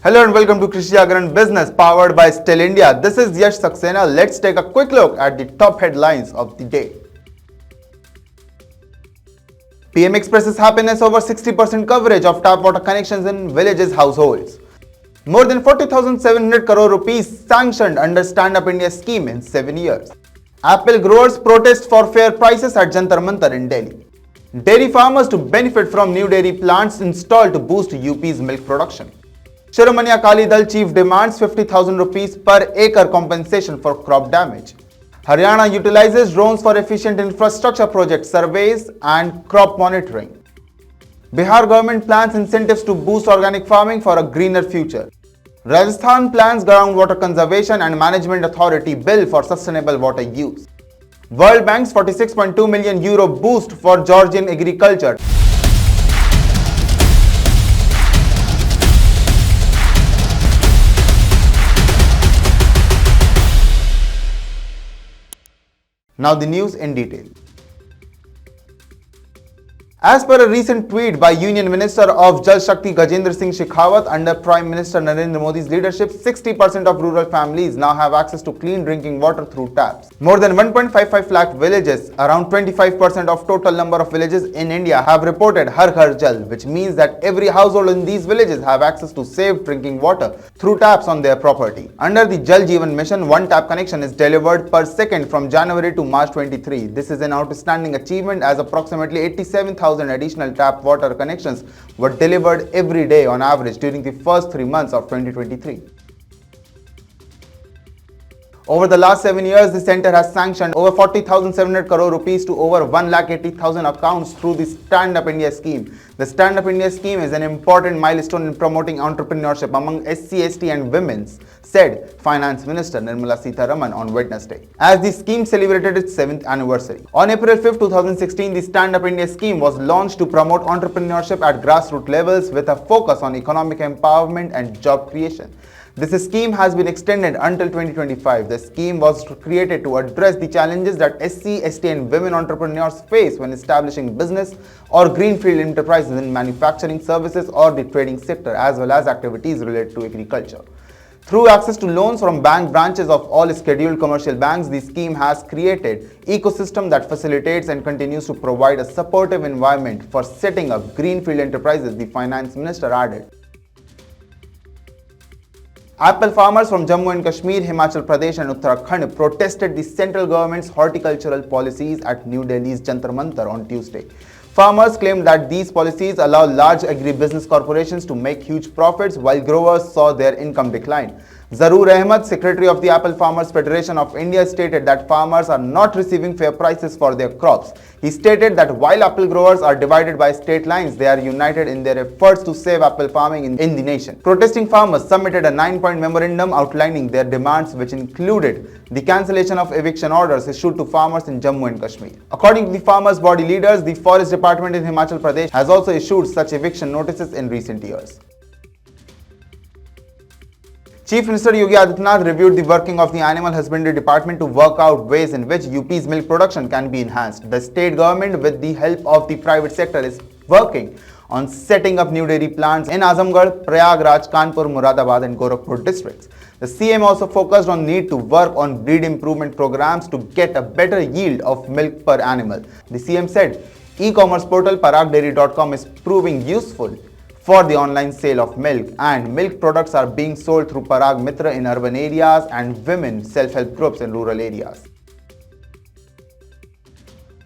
Hello and welcome to Krishi Jagaran Business powered by Still India. This is Yash Saxena. Let's take a quick look at the top headlines of the day. PM expresses happiness over 60% coverage of tap water connections in villages households. More than 40,700 crore rupees sanctioned under Stand Up India scheme in 7 years. Apple growers protest for fair prices at Jantar Mantar in Delhi. Dairy farmers to benefit from new dairy plants installed to boost UP's milk production. Shiromani Akali Dal chief demands 50,000 rupees per acre compensation for crop damage. Haryana utilizes drones for efficient infrastructure project surveys and crop monitoring. Bihar government plans incentives to boost organic farming for a greener future. Rajasthan plans groundwater conservation and management authority bill for sustainable water use. World Bank's 46.2 million euro boost for Georgian agriculture. Now the news in detail. As per a recent tweet by Union Minister of Jal Shakti Gajendra Singh Shekhawat, under Prime Minister Narendra Modi's leadership, 60% of rural families now have access to clean drinking water through taps. More than 1.55 lakh villages, around 25% of total number of villages in India, have reported Har Ghar Jal, which means that every household in these villages have access to safe drinking water through taps on their property. Under the Jal Jeevan Mission, one tap connection is delivered per second from January to March 23. This is an outstanding achievement as approximately 87,000 additional tap water connections were delivered every day on average during the first 3 months of 2023. Over the last 7 years, the centre has sanctioned over 40,700 crore rupees to over 1,80,000 accounts through the Stand Up India scheme. The Stand Up India scheme is an important milestone in promoting entrepreneurship among SC, ST and women, said Finance Minister Nirmala Sitharaman on Wednesday, as the scheme celebrated its 7th anniversary. On April 5, 2016, the Stand Up India scheme was launched to promote entrepreneurship at grassroots levels with a focus on economic empowerment and job creation. This scheme has been extended until 2025. The scheme was created to address the challenges that SC, ST and women entrepreneurs face when establishing business or greenfield enterprises in manufacturing, services or the trading sector, as well as activities related to agriculture. Through access to loans from bank branches of all scheduled commercial banks, the scheme has created an ecosystem that facilitates and continues to provide a supportive environment for setting up greenfield enterprises, the Finance Minister added. Apple farmers from Jammu and Kashmir, Himachal Pradesh and Uttarakhand protested the central government's horticultural policies at New Delhi's Jantar Mantar on Tuesday. Farmers claimed that these policies allow large agribusiness corporations to make huge profits while growers saw their income decline. Zaroor Ahmed, Secretary of the Apple Farmers Federation of India, stated that farmers are not receiving fair prices for their crops. He stated that while apple growers are divided by state lines, they are united in their efforts to save apple farming in the nation. Protesting farmers submitted a 9-point memorandum outlining their demands, which included the cancellation of eviction orders issued to farmers in Jammu and Kashmir. According to the farmers' body leaders, the Forest Department in Himachal Pradesh has also issued such eviction notices in recent years. Chief Minister Yogi Adityanath reviewed the working of the Animal Husbandry Department to work out ways in which UP's milk production can be enhanced. The state government, with the help of the private sector, is working on setting up new dairy plants in Azamgarh, Prayagraj, Kanpur, Muradabad and Gorakhpur districts. The CM also focused on need to work on breed improvement programs to get a better yield of milk per animal. The CM said e-commerce portal paragdairy.com is proving useful for the online sale of milk, and milk products are being sold through Parag Mitra in urban areas and women self-help groups in rural areas.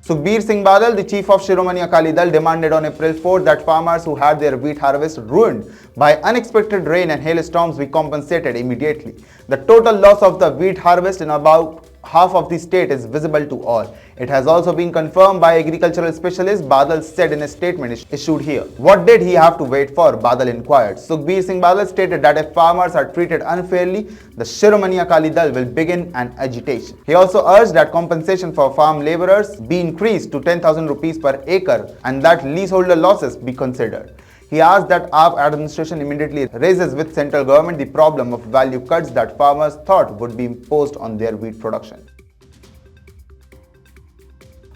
Sukhbir Singh Badal, the chief of Shiromani Akali Dal, demanded on April 4 that farmers who had their wheat harvest ruined by unexpected rain and hailstorms be compensated immediately. The total loss of the wheat harvest in about half of the state is visible to all. It has also been confirmed by agricultural specialist, Badal said in a statement issued here. What did he have to wait for? Badal inquired. Sukhbir Singh Badal stated that if farmers are treated unfairly, the Shiromani Akali Dal will begin an agitation. He also urged that compensation for farm labourers be increased to 10,000 rupees per acre and that leaseholder losses be considered. He asked that our administration immediately raises with central government the problem of value cuts that farmers thought would be imposed on their wheat production.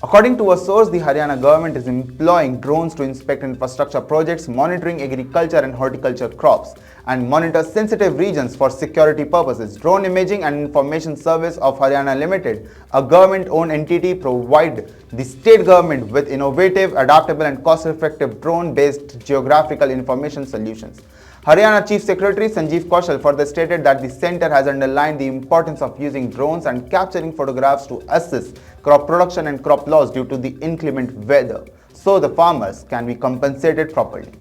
According to a source, the Haryana government is employing drones to inspect infrastructure projects, monitoring agriculture and horticulture crops, and monitors sensitive regions for security purposes. Drone Imaging and Information Service of Haryana Limited, a government-owned entity, provide the state government with innovative, adaptable and cost-effective drone-based geographical information solutions. Haryana Chief Secretary Sanjeev Kaushal further stated that the centre has underlined the importance of using drones and capturing photographs to assess crop production and crop loss due to the inclement weather, so the farmers can be compensated properly.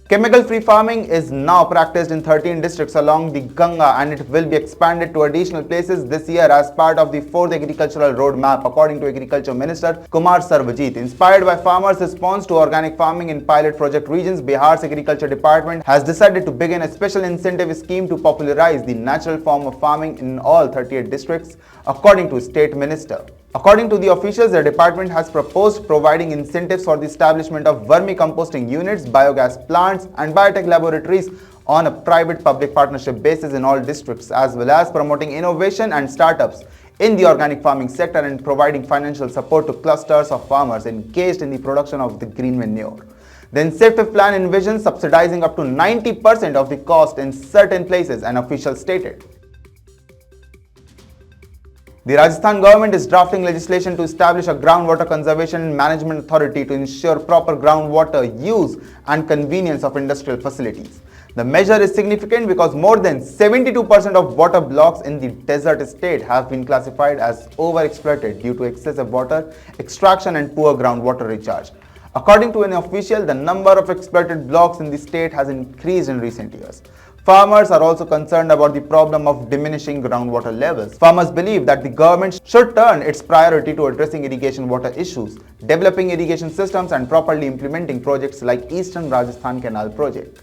Chemical-free farming is now practiced in 13 districts along the Ganga, and it will be expanded to additional places this year as part of the 4th Agricultural Roadmap, according to Agriculture Minister Kumar Sarvajit. Inspired by farmers' response to organic farming in pilot project regions, Bihar's Agriculture Department has decided to begin a special incentive scheme to popularize the natural form of farming in all 38 districts, according to State Minister. According to the officials, the department has proposed providing incentives for the establishment of vermicomposting units, biogas plants and biotech laboratories on a private-public partnership basis in all districts, as well as promoting innovation and startups in the organic farming sector and providing financial support to clusters of farmers engaged in the production of the green manure. The incentive plan envisions subsidizing up to 90% of the cost in certain places, an official stated. The Rajasthan government is drafting legislation to establish a groundwater conservation and management authority to ensure proper groundwater use and convenience of industrial facilities. The measure is significant because more than 72% of water blocks in the desert state have been classified as overexploited due to excessive water extraction and poor groundwater recharge. According to an official, the number of exploited blocks in the state has increased in recent years. Farmers are also concerned about the problem of diminishing groundwater levels. Farmers believe that the government should turn its priority to addressing irrigation water issues, developing irrigation systems and properly implementing projects like Eastern Rajasthan Canal Project.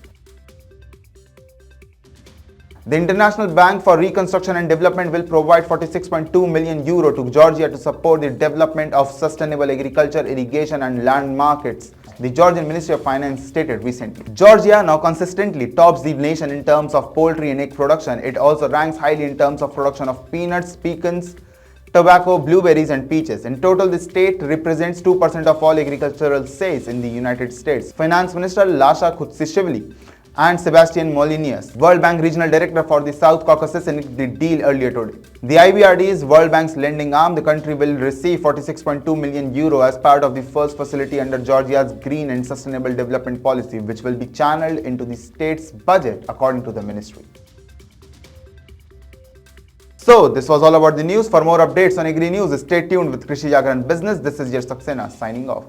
The International Bank for Reconstruction and Development will provide 46.2 million euro to Georgia to support the development of sustainable agriculture, irrigation and land markets, the Georgian Ministry of Finance stated recently. Georgia now consistently tops the nation in terms of poultry and egg production. It also ranks highly in terms of production of peanuts, pecans, tobacco, blueberries and peaches. In total, the state represents 2% of all agricultural sales in the United States. Finance Minister Lasha Khutsishvili and Sebastian Molinius, World Bank Regional Director for the South Caucasus, inked the deal earlier today. The IBRD is World Bank's lending arm. The country will receive 46.2 million euro as part of the first facility under Georgia's Green and Sustainable Development Policy, which will be channeled into the state's budget, according to the ministry. So, this was all about the news. For more updates on Agri News, stay tuned with Krishi Jagran Business. This is Yash Saxena signing off.